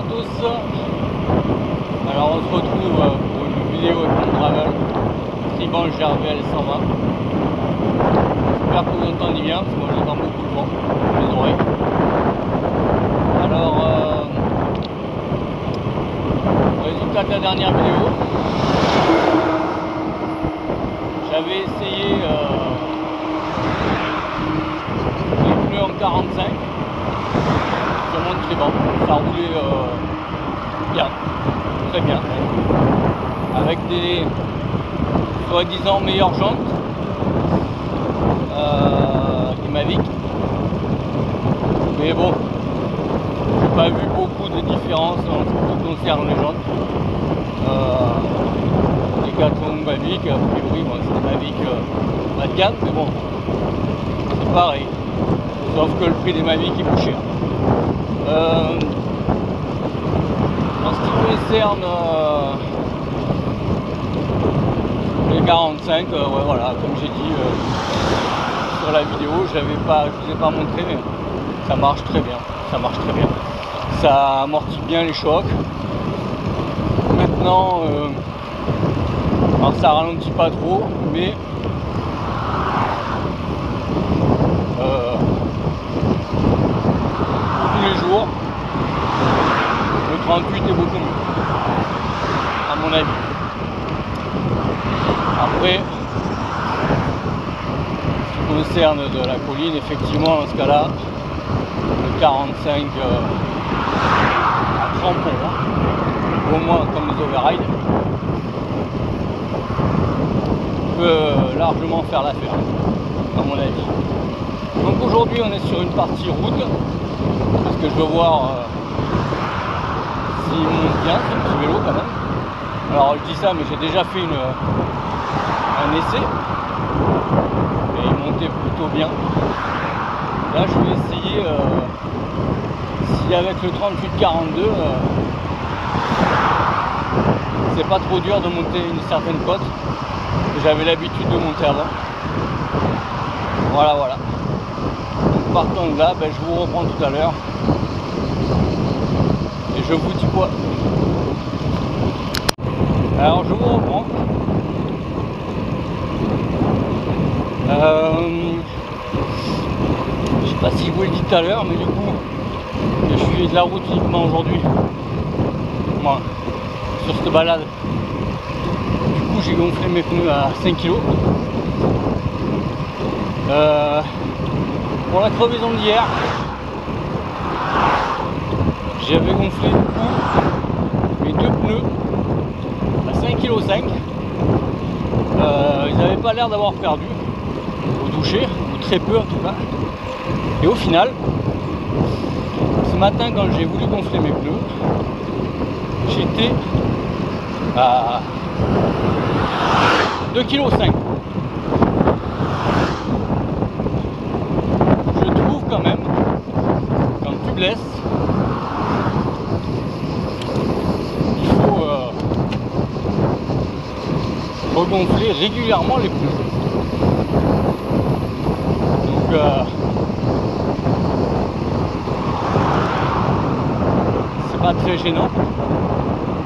à tous. Alors on se retrouve pour une vidéo avec mon travel Triban GRVL 120. J'espère que vous entendez bien parce que moi j'entends beaucoup de vent dans mes oreilles. Alors résultat de la dernière vidéo, j'avais essayé les pneus en 45 sur mon Triban. Ça roulait bien, très bien, avec des soi-disant meilleures jantes des Mavic, mais bon, j'ai pas vu beaucoup de différence en ce qui concerne les jantes. Les 4 Mavic, a priori bon, c'est des Mavic bas de gamme, mais bon, c'est pareil, sauf que le prix des Mavic est plus cher. En ce qui concerne les 45, ouais, voilà, comme j'ai dit sur la vidéo, je vous ai pas montré, mais ça marche très bien, ça amortit bien les chocs. Maintenant, alors ça ralentit pas trop, mais tous les jours, le 38 est beaucoup mieux, à mon avis. Après, ce qui concerne de la colline, effectivement, dans ce cas-là, le 45 à crampon, au moins comme les overrides, peut largement faire l'affaire, à mon avis. Donc aujourd'hui, on est sur une partie route, parce que je veux voir s'il monte bien, c'est un petit vélo quand même. Alors je dis ça, mais j'ai déjà fait un essai, et il montait plutôt bien. Là je vais essayer si avec le 38-42 c'est pas trop dur de monter une certaine côte que j'avais l'habitude de monter avant. Voilà. Donc partant de là, je vous reprends tout à l'heure et je vous dis quoi. Alors je vous reprends. Je sais pas si je vous l'ai dit tout à l'heure, mais du coup je suis de la route uniquement aujourd'hui, moi, sur cette balade. Du coup j'ai gonflé mes pneus à 5 kg. Pour la crevaison d'hier, j'avais gonflé du coup mes deux pneus à 5,5 kg. Ils n'avaient pas l'air d'avoir perdu au toucher, ou très peu en tout cas. Et au final, ce matin quand j'ai voulu gonfler mes pneus, j'étais à 2,5 kg. Je trouve quand même, quand tu blesses, il faut regonfler régulièrement les pneus. Donc c'est pas très gênant,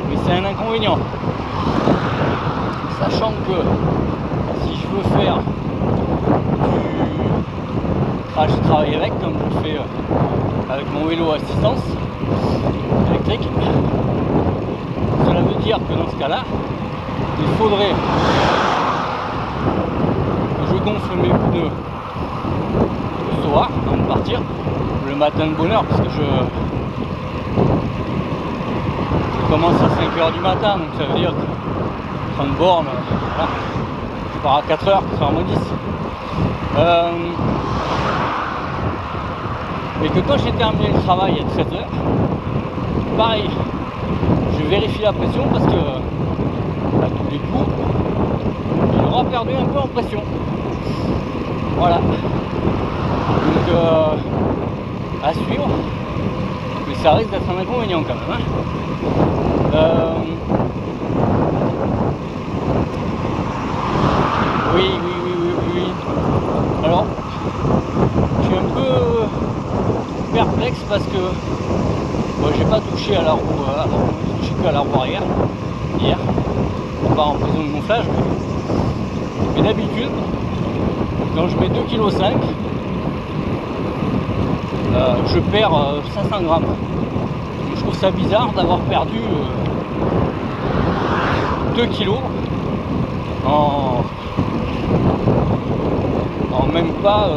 mais c'est un inconvénient. Sachant que si je veux faire du travail avec, comme je fais avec mon vélo à assistance électrique, cela veut dire que dans ce cas-là, il faudrait que je gonfle mes pneus le soir avant de partir, le matin de bonne heure, parce que je commence à 5 h du matin, donc ça veut dire que 30 bornes, voilà, je pars à 4 h, 4h-10. Mais que quand j'ai terminé le travail à 13 h, pareil, je vérifie la pression parce que à tous les coups, il aura perdu un peu en pression. Voilà. Donc à suivre, mais ça risque d'être un inconvénient quand même. Oui. Alors, je suis un peu perplexe parce que Bon, j'ai pas touché à la roue avant, j'ai touché que à la roue arrière hier, pas en prison de gonflage, mais d'habitude, quand je mets 2,5 kg, je perds 500 grammes. Je trouve ça bizarre d'avoir perdu 2 kg en même pas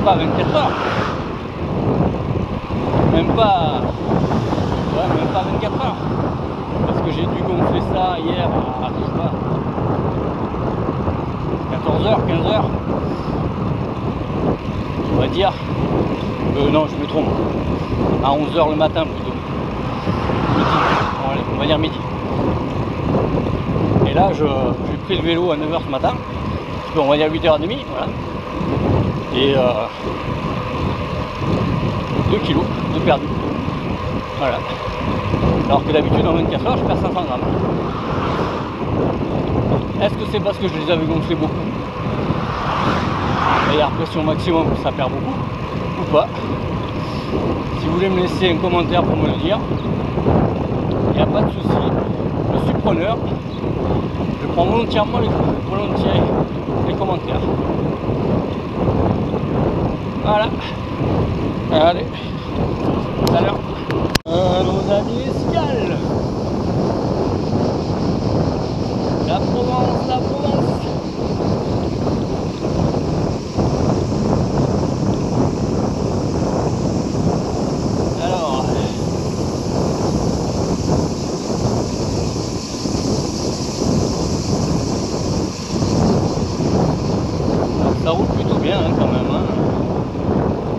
24 heures. Même pas 24 heures. Parce que j'ai dû gonfler ça hier à, je sais pas, 14h, 15h. On va dire. Non, je me trompe. À 11h le matin plutôt. Midi. On va dire midi. Et là, j'ai pris le vélo à 9h ce matin. On va dire 8h30. Voilà. Et 2 kilos de perdu. Voilà. Alors que d'habitude en 24 heures je perds 500 grammes. Est-ce que c'est parce que je les avais gonflés beaucoup? D'ailleurs pression maximum ça perd beaucoup ou pas? Si vous voulez me laisser un commentaire pour me le dire, il n'y a pas de souci. Je suis preneur. Je prends volontiers les commentaires. Voilà. Allez. Tout à l'heure. Nos amis escales. La Provence, la Provence. Alors. Ça roule plutôt bien hein, quand même. Hein.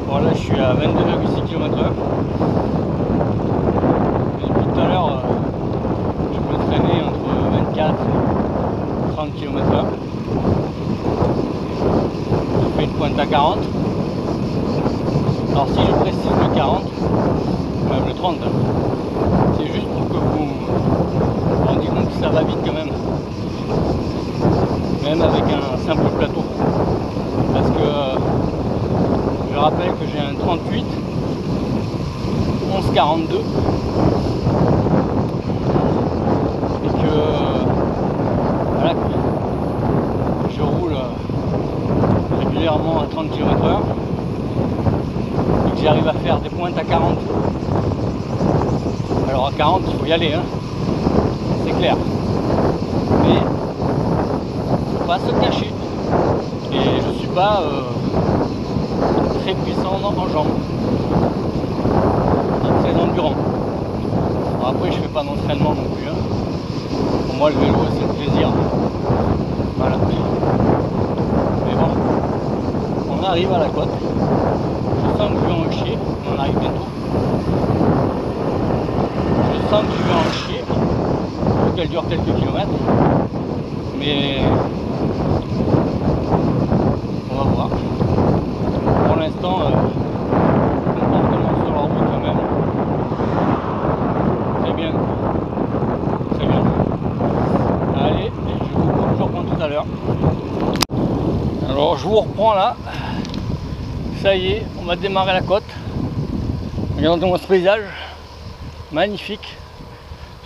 Voilà, je suis à 22,6 km/h. Depuis tout à l'heure, je peux traîner entre 24 et 30 km/h. Je fais une pointe à 40. Alors si je précise le 40, même le 30, c'est juste pour que vous vous rendiez compte que ça va vite quand même. Même avec un simple plateau. Parce que je rappelle que j'ai un 38 1142 et que voilà, je roule régulièrement à 30 km/h et que j'arrive à faire des pointes à 40. Alors à 40 il faut y aller, hein, c'est clair, mais il ne faut pas se cacher. Et je suis pas très puissant en jambes, très endurant. Bon, après je fais pas d'entraînement non plus, hein. Pour moi le vélo c'est le plaisir. Voilà. Mais bon, on arrive à la côte. Je sens que je vais en chier, on arrive bientôt. Je sens que je vais en chier. Il faut qu'elle dure quelques kilomètres. Mais on va voir. Pour l'instant, comportement sur la route quand même. Très bien. Très bien. Allez, je vous reprends tout à l'heure. Alors je vous reprends là. Ça y est, on va démarrer la côte. Regardez-moi ce paysage. Magnifique.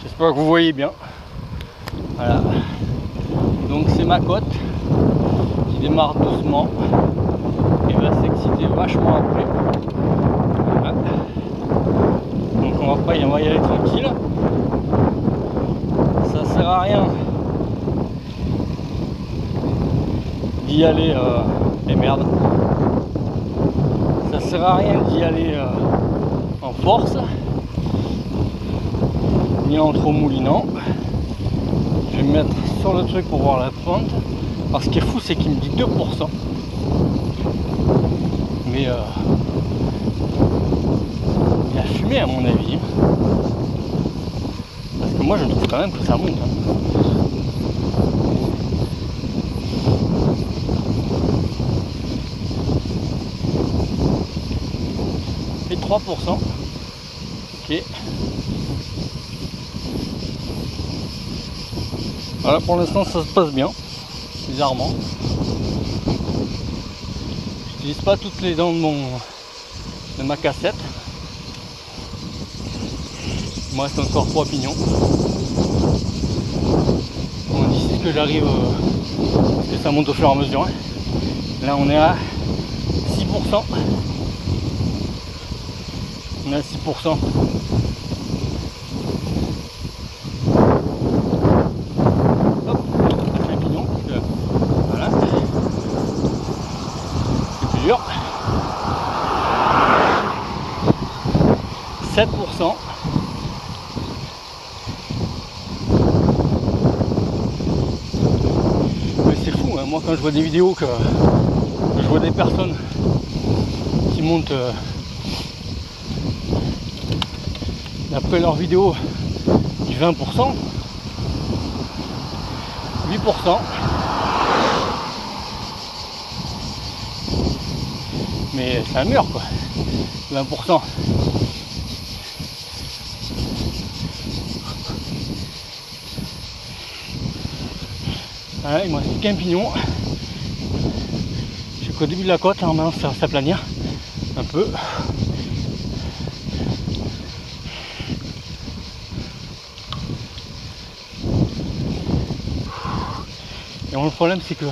J'espère que vous voyez bien. Voilà. Donc c'est ma côte qui démarre doucement et va s'exciter vachement après. Voilà. Donc on va y aller tranquille. Ça sert à rien d'y aller et merde. Ça sert à rien d'y aller en force ni en trop moulinant. Je vais me mettre sur le truc pour voir la pente. Alors ce qui est fou c'est qu'il me dit 2%. Mais il a fumé à mon avis. Parce que moi je trouve quand même que ça monte. Et 3%. Ok. Voilà, pour l'instant ça se passe bien, bizarrement. J'utilise pas toutes les dents de de ma cassette. Il me reste encore 3 pignons. Bon, d'ici ce que j'arrive, parce que ça monte au fur et à mesure. Hein. Là on est à 6%. On est à 6%. Hop, un pignon, parce que voilà. C'est plus dur. 7%. Mais c'est fou, hein. Moi quand je vois des vidéos que je vois des personnes qui montent d'après leurs vidéos du 20%, 8%. Mais c'est un mur quoi, 20%. Voilà, il me reste qu'un pignon. Je suis qu'au début de la côte, là maintenant ça va s'aplanir un peu. Et bon, le problème c'est que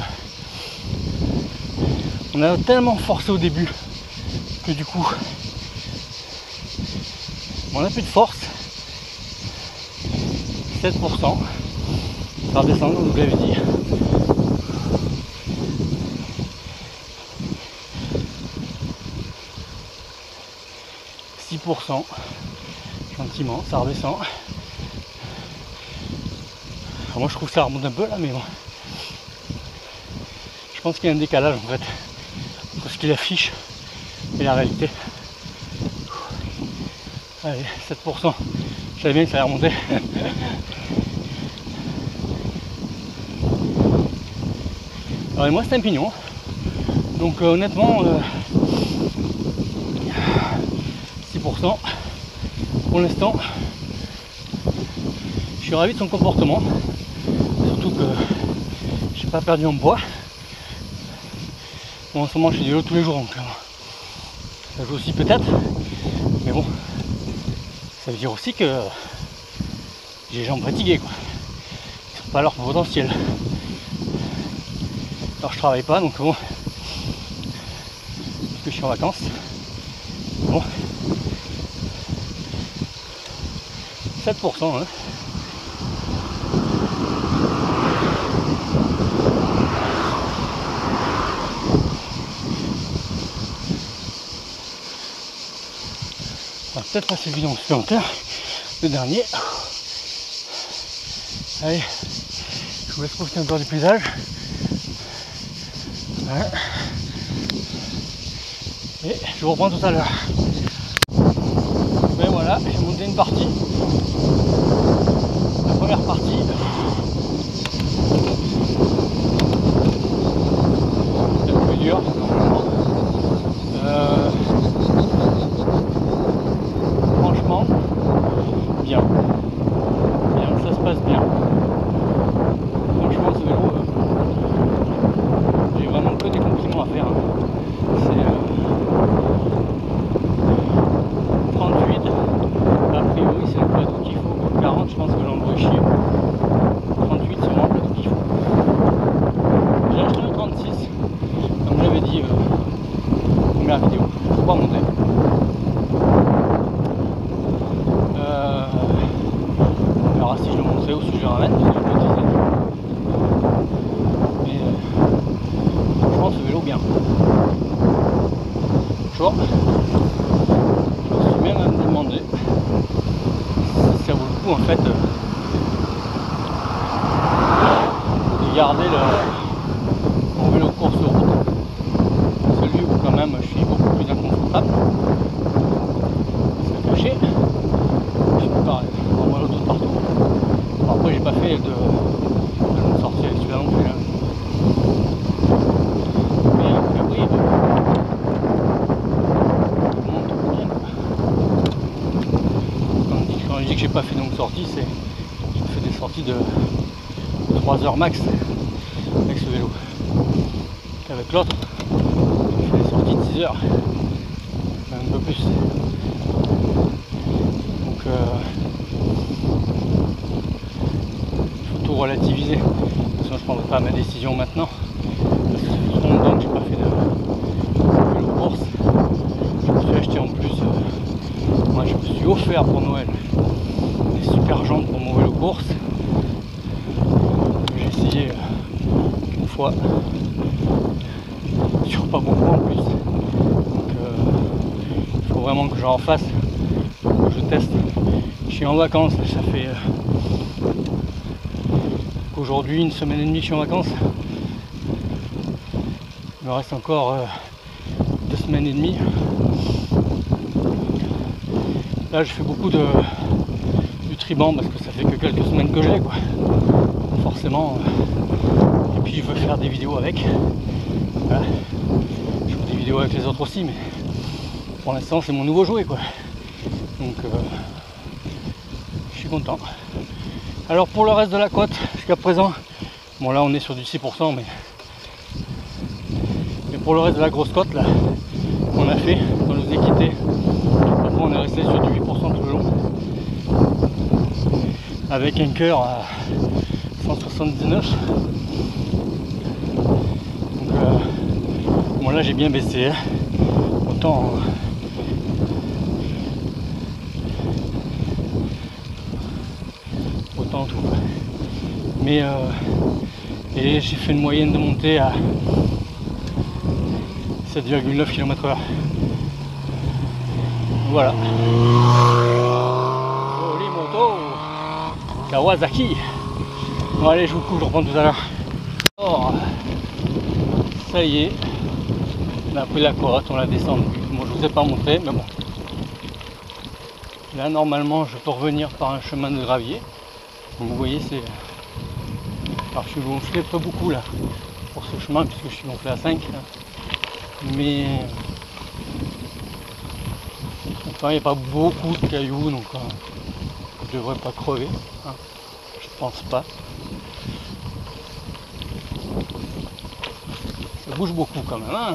on a tellement forcé au début que du coup on n'a plus de force. 7%. Ça redescend comme je vous l'avais dit. Gentiment, ça redescend. Alors moi je trouve que ça remonte un peu là, mais bon. Je pense qu'il y a un décalage en fait entre ce qu'il affiche et la réalité. Allez, 7%. Je savais bien que ça allait remonter. Alors et moi c'est un pignon. Donc honnêtement 6% pour l'instant. Je suis ravi de son comportement. Surtout que j'ai pas perdu en poids. Bon, en ce moment je fais du vélo tous les jours donc ça joue aussi peut-être. Mais bon, ça veut dire aussi que j'ai les jambes fatiguées quoi. Ils sont pas à leur potentiel. Alors je travaille pas donc bon, parce que je suis en vacances. Bon, 7%. Hein. On va peut-être passer le vidéo supplémentaire, le dernier. Allez, je vous laisse profiter encore du paysage. Ouais. Et je vous reprends tout à l'heure. Ben voilà, j'ai monté une partie. La première partie. C'est un peu dur. Franchement, bien. Bien, ça se passe bien. Franchement, ce vélo, j'ai vraiment que des compliments à faire. Hein. C'est 38, a priori c'est le plateau qu'il faut. 40, je pense que j'en pourrais chier. 38, c'est vraiment le plateau qu'il faut. J'ai acheté un 36, comme j'avais dit première vidéo. Il ne faut pas monter. On verra si je le montrerai ou si je le ramène, parce que je peux utiliser. Mais franchement, ce vélo bien. Bonjour. Je me suis même demandé si ça vaut le coup en fait de garder mon vélo course route, celui où quand même je suis beaucoup plus inconfortable, c'est caché, je suis pas en mono de partout. Bon, après j'ai pas fait de longue sortie avec celui-là non plus, hein. Mais a priori quand je dis que j'ai pas fait de longue sortie, c'est je fais des sorties de 3 heures max avec ce vélo. Avec l'autre, je fais des sorties de 6 heures. Même un peu plus. Donc il faut tout relativiser. De toute façon, je ne prendrai pas ma décision maintenant. Parce que ça fait trop longtemps que je n'ai pas fait de course. Je me suis acheté en plus, moi je me suis offert pour Noël des super jambes pour mon vélo course. J'ai essayé une fois, sur pas beaucoup en plus. Donc il faut vraiment que j'en fasse, que je teste. Je suis en vacances, ça fait aujourd'hui 1 semaine et demie que je suis en vacances. Il me reste encore 2 semaines et demie. Là je fais beaucoup du triban parce que ça fait que quelques semaines que je l'ai, quoi. Forcément. Et puis je veux faire des vidéos avec. Voilà. Je fais des vidéos avec les autres aussi, mais pour l'instant c'est mon nouveau jouet, quoi. Donc je suis content. Alors pour le reste de la côte, jusqu'à présent, bon là on est sur du 6%, mais pour le reste de la grosse côte là, qu'on a fait, on nous est quitté. Après on est resté sur du 8% tout le long. Avec un cœur à 179. Donc bon là j'ai bien baissé. Hein. Autant tout. Mais et j'ai fait une moyenne de montée à 7,9 km/h. Voilà. Jolie moto Kawasaki. Bon allez, je vous coupe, je reprends tout à l'heure. Alors, ça y est, on a pris la côte, on l'a descendu. Bon, je vous ai pas montré, mais bon. Là normalement je peux revenir par un chemin de gravier. Donc, vous voyez, c'est. Alors je suis gonflé pas beaucoup là pour ce chemin puisque je suis gonflé à 5. Là. Mais enfin, il n'y a pas beaucoup de cailloux, donc je devrais pas crever. Hein. Je pense pas. Ça bouge beaucoup quand même. Hein.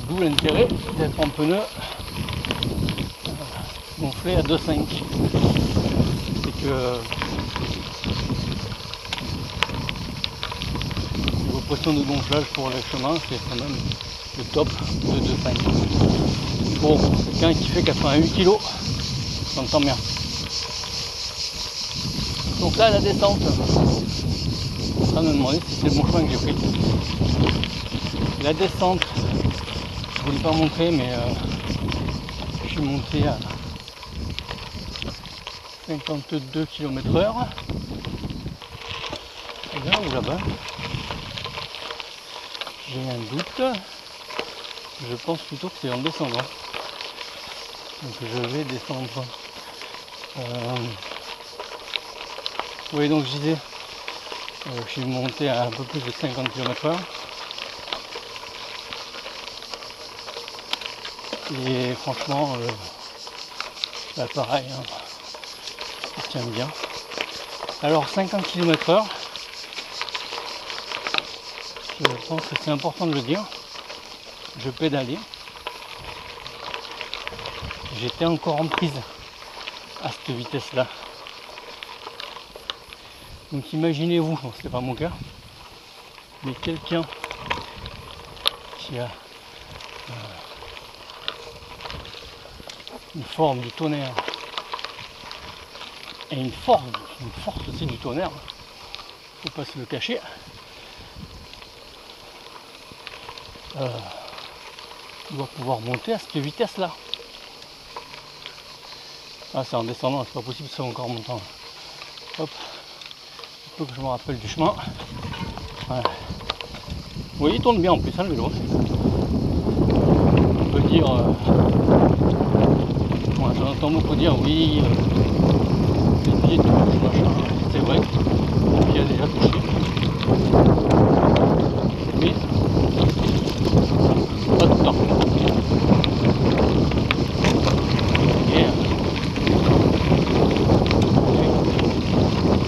D'où l'intérêt d'être en pneu gonflé à 2,5. C'est que niveau pression de gonflage pour les chemins, c'est quand même le top de 2,5. Bon, quelqu'un qui fait 88 kg, j'entends bien. Donc là, la descente, on va me demander si c'est le bon chemin que j'ai pris. La descente, je ne voulais pas montrer, mais je suis monté à 52 km/h. C'est là ou là-bas? J'ai un doute. Je pense plutôt que c'est en descendant. Donc je vais descendre. Oui, donc je disais, je suis monté à un peu plus de 50 km/h. Et franchement, là pareil, hein, ça tient bien. Alors 50 km/h, je pense que c'est important de le dire. Je pédalais. J'étais encore en prise à cette vitesse-là. Donc imaginez-vous, bon, c'était pas mon cas, mais quelqu'un qui a une forme du tonnerre et une force aussi du tonnerre, faut pas se le cacher. Doit pouvoir monter à cette vitesse là. Ah, c'est en descendant, c'est pas possible, c'est encore montant. Hop, il faut que je me rappelle du chemin. Ouais. Vous voyez, il tourne bien en plus, hein, le vélo. On peut dire, moi j'entends beaucoup dire oui, les pieds touchent, machin. C'est vrai, le pied a déjà touché. Mais pas tout le temps. Et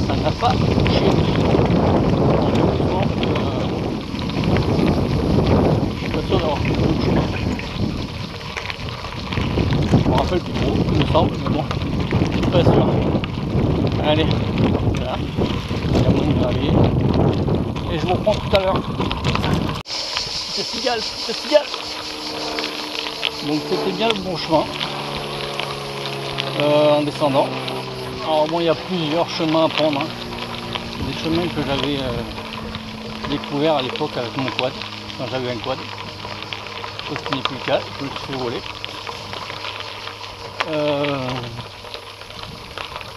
ça n'a pas touché. Je suis pas sûr d'avoir touché. m'appelle plus trop, il me semble, mais bon, pas sûr. Allez, voilà, il y a moins de gravier. Et je vous reprends tout à l'heure. Petite cigale, petite cigale. Donc c'était bien le bon chemin en descendant. Alors bon, il y a plusieurs chemins à prendre, hein. Des chemins que j'avais découvert à l'époque avec mon quad, quand j'avais un quad, ce qui n'est plus le cas, je me suis volé.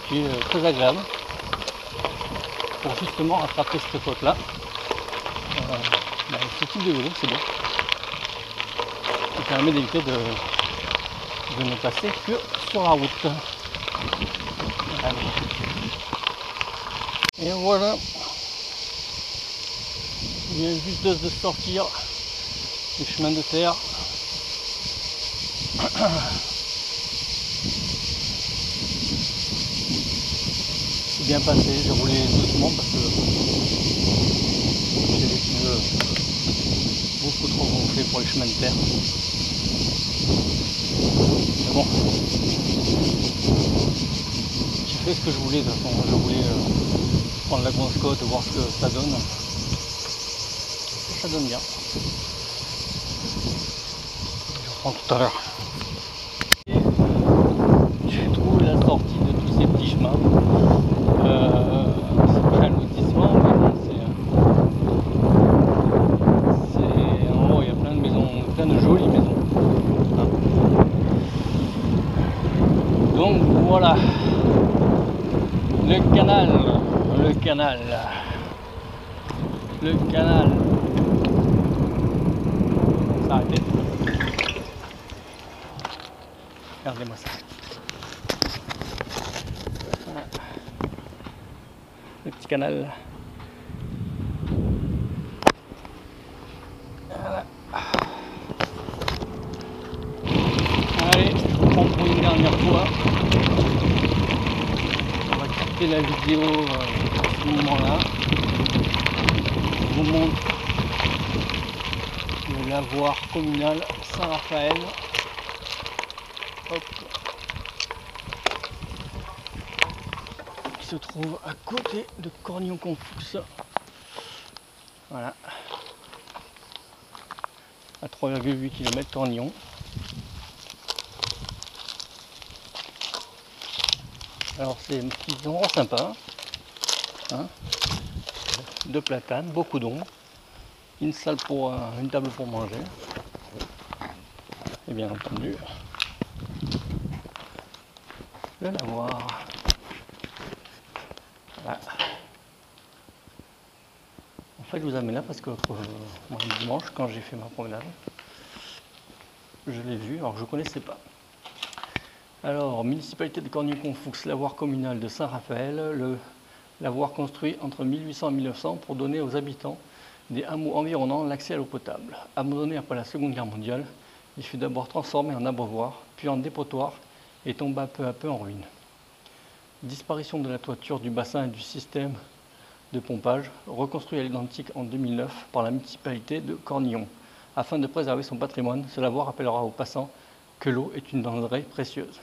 Qui est très agréable pour justement rattraper cette côte là. Ce type de vélo, c'est bon. Ça permet d'éviter de ne passer que sur la route. Allez. Et voilà, il vient juste de sortir du chemin de terre. C'est bien passé, j'ai roulé doucement parce que j'ai les pneus beaucoup trop gonflés pour les chemins de terre. Mais bon, j'ai fait ce que je voulais de toute façon. Je voulais prendre la grosse côte, voir ce que ça donne. Ça donne bien. Je reprends tout à l'heure. J'ai trouvé la sortie de tous ces petits chemins. C'est pas un lotissement, mais bon, c'est en haut, il y a plein de maisons, plein de jolies maisons. Donc voilà, le canal, s'arrêter. Regardez-moi ça. Voilà. Le petit canal. Voilà. Allez, je vous prends pour une dernière fois. On va quitter la vidéo à ce moment-là. Je vous montre le lavoir communal Saint-Raphaël. Hop. Qui se trouve à côté de Cornillon-Conflux. Voilà. À 3,8 km Cornillon. Alors c'est un petit endroit sympa, hein, de platanes, beaucoup d'ombre, une salle pour une table pour manger, et bien entendu le lavoir. Voilà. En fait je vous amène là parce que dimanche quand j'ai fait ma promenade, je l'ai vu, alors que je ne connaissais pas. Alors, municipalité de Cornillon-Conflux, lavoir communal de Saint-Raphaël, le lavoir construit entre 1800 et 1900 pour donner aux habitants des hameaux environnants l'accès à l'eau potable. Abandonné après la Seconde Guerre mondiale, il fut d'abord transformé en abreuvoir, puis en dépotoir et tomba peu à peu en ruine. Disparition de la toiture du bassin et du système de pompage, reconstruit à l'identique en 2009 par la municipalité de Cornillon. Afin de préserver son patrimoine, ce lavoir rappellera aux passants que l'eau est une denrée précieuse.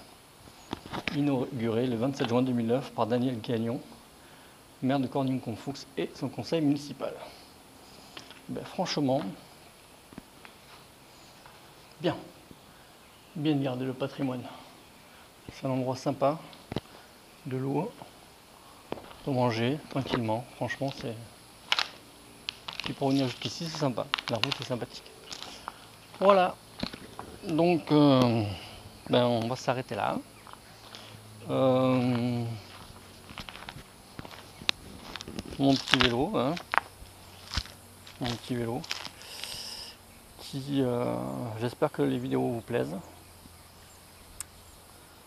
Inauguré le 27 juin 2009 par Daniel Gagnon, maire de Cornillon-Conflux et son conseil municipal. Ben, franchement, bien garder le patrimoine. C'est un endroit sympa, de l'eau, pour manger tranquillement. Franchement, c'est. Et pour venir jusqu'ici, c'est sympa. La route est sympathique. Voilà. Donc, ben, on va s'arrêter là. Mon petit vélo, hein, qui j'espère que les vidéos vous plaisent.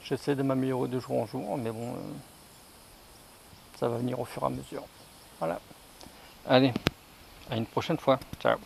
J'essaie de m'améliorer de jour en jour, mais bon, ça va venir au fur et à mesure. Voilà. Allez, à une prochaine fois. Ciao.